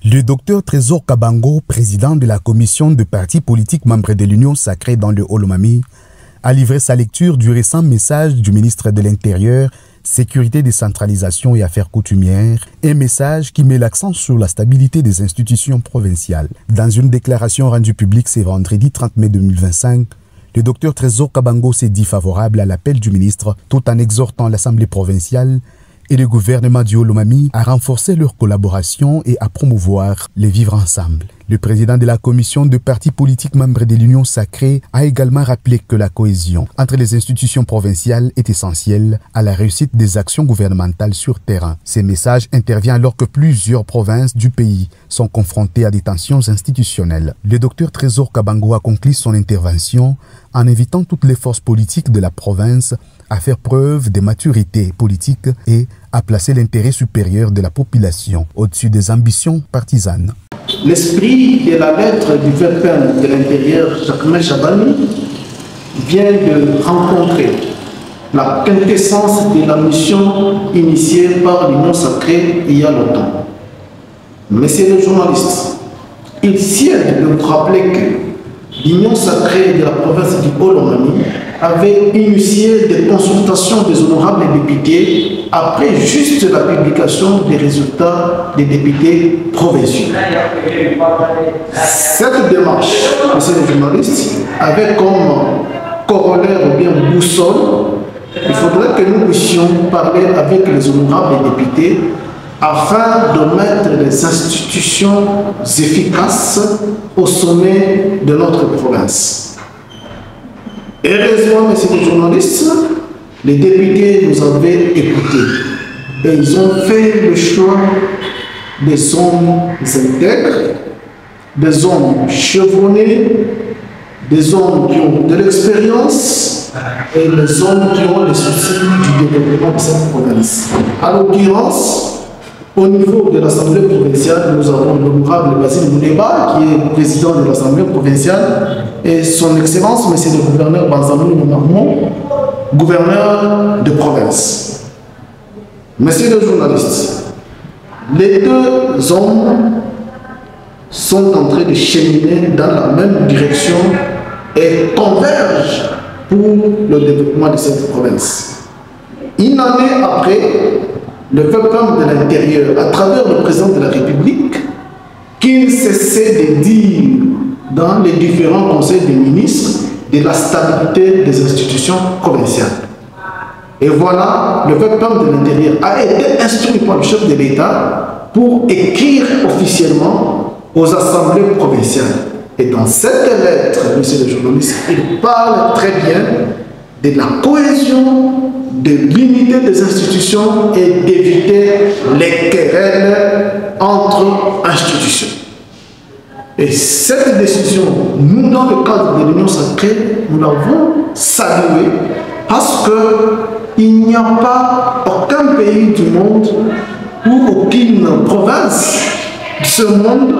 Le docteur Trésor Kabango, président de la commission de partis politiques membres de l'Union sacrée dans le Haut-Lomami, a livré sa lecture du récent message du ministre de l'Intérieur, Sécurité, Décentralisation et Affaires coutumières, un message qui met l'accent sur la stabilité des institutions provinciales. Dans une déclaration rendue publique ce vendredi 30 mai 2025, le docteur Trésor Kabango s'est dit favorable à l'appel du ministre tout en exhortant l'Assemblée provinciale et le gouvernement du Haut-Lomami à renforcer leur collaboration et à promouvoir les vivre ensemble. Le président de la commission de partis politiques membres de l'Union sacrée a également rappelé que la cohésion entre les institutions provinciales est essentielle à la réussite des actions gouvernementales sur terrain. Ces messages interviennent alors que plusieurs provinces du pays sont confrontées à des tensions institutionnelles. Le docteur Trésor Kabango a conclu son intervention en invitant toutes les forces politiques de la province à faire preuve de maturité politique et à placer l'intérêt supérieur de la population au-dessus des ambitions partisanes. L'esprit de la lettre du VPN de l'Intérieur, Jacques Chabani, vient de rencontrer la quintessence de la mission initiée par l'Union sacrée il y a longtemps. Messieurs les journalistes, il sied de vous rappeler que l'Union sacrée de la province du Haut-Lomami avait initié des consultations des honorables députés après juste la publication des résultats des députés provinciaux. Cette démarche, messieurs les journalistes, avait comme corollaire ou bien boussole, il faudrait que nous puissions parler avec les honorables députés afin de mettre les institutions efficaces au sommet de notre province. Heureusement, messieurs les journalistes, les députés nous avaient écoutés et ils ont fait le choix des hommes intègres, des hommes chevronnés, des hommes qui ont de l'expérience et des hommes qui ont les soucis du développement de cette province. À l'occurrence, au niveau de l'Assemblée provinciale, nous avons l'honorable Basile Moudeba, qui est président de l'Assemblée provinciale, et son Excellence, M. le gouverneur Banzamou Marmon, gouverneur de province. Messieurs les journalistes, les deux hommes sont en train de cheminer dans la même direction et convergent pour le développement de cette province. Une année après, le peuple de l'Intérieur, à travers le président de la République, qu'il cessait de dire dans les différents conseils des ministres de la stabilité des institutions provinciales. Et voilà, le peuple de l'Intérieur a été instruit par le chef de l'État pour écrire officiellement aux assemblées provinciales. Et dans cette lettre, monsieur le journaliste, il parle très bien de la cohésion, de l'unité des institutions et d'éviter les querelles entre institutions. Et cette décision, nous, dans le cadre de l'Union sacrée, nous l'avons saluée parce qu'il n'y a pas aucun pays du monde ou aucune province de ce monde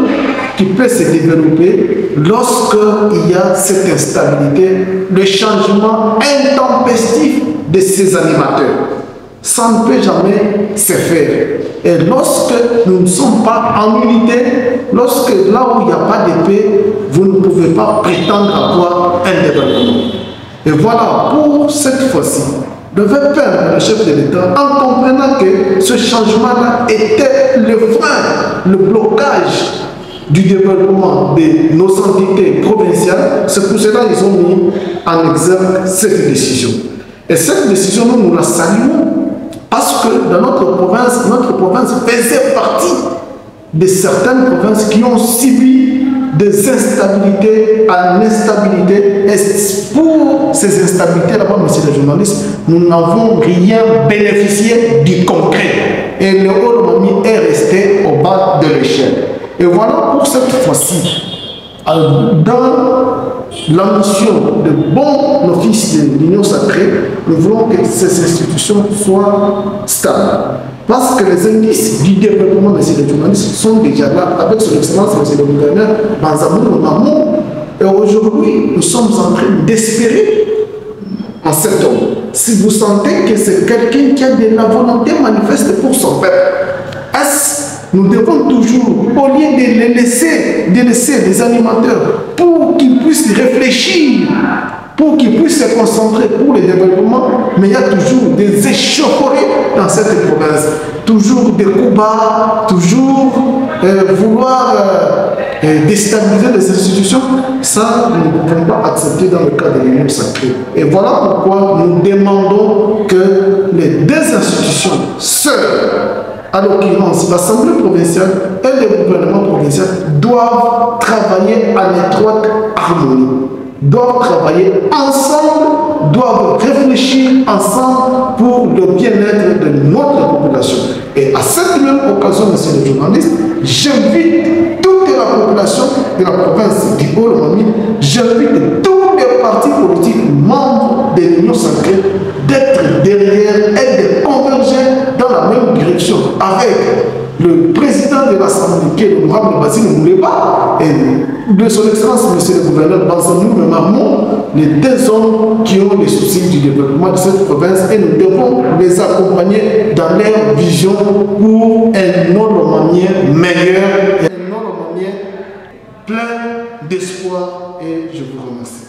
qui peut se développer lorsqu'il y a cette instabilité, le changement intempestif de ces animateurs. Ça ne peut jamais se faire. Et lorsque nous ne sommes pas en unité, lorsque là où il n'y a pas de paix, vous ne pouvez pas prétendre avoir un développement. Et voilà, pour cette fois-ci, le VPN, le chef de l'État, en comprenant que ce changement-là était le frein, le blocage du développement de nos entités provinciales, c'est pour cela qu'ils ont mis en exergue cette décision. Et cette décision, nous la saluons parce que dans notre province faisait partie de certaines provinces qui ont subi des instabilités à l'instabilité. Et pour ces instabilités là-bas, monsieur le journaliste, nous n'avons rien bénéficié du concret. Et le Haut-Lomami est resté au bas de l'échelle. Et voilà pour cette fois-ci, dans la mission de bon office de l'Union sacrée, nous voulons que ces institutions soient stables. Parce que les indices du développement de ces journalistes sont déjà là, avec son excellence, M. le gouverneur Banzamou Marmon. Et aujourd'hui, nous sommes en train d'espérer en cet homme. Si vous sentez que c'est quelqu'un qui a de la volonté manifeste pour son peuple, nous devons toujours, au lieu de laisser les animateurs pour qu'ils puissent réfléchir, pour qu'ils puissent se concentrer pour le développement, mais il y a toujours des échauffourées dans cette province, toujours des coups bas, toujours vouloir déstabiliser les institutions. Ça, nous ne pouvons pas accepter dans le cadre de l'Union sacrée. Et voilà pourquoi nous demandons que les deux institutions seules, à l'occurrence l'Assemblée provinciale et le gouvernement provincial, doivent travailler en étroite harmonie, doivent travailler ensemble, doivent réfléchir ensemble pour le bien-être de notre population. Et à cette même occasion, monsieur le journaliste, j'invite toute la population de la province du Haut-Lomami, j'invite tous les partis politiques membres de l'Union sacrée d'être derrière et de converger dans la même direction avec le président de l'Assemblée, qui est l'honorable Basile Mouleba, et de son excellence, monsieur le gouverneur Bansanou Marmon, les deux hommes qui ont les soucis du développement de cette province, et nous devons les accompagner dans leur vision pour un Haut-Lomamien meilleur, un Haut-Lomamien plein d'espoir, et je vous remercie.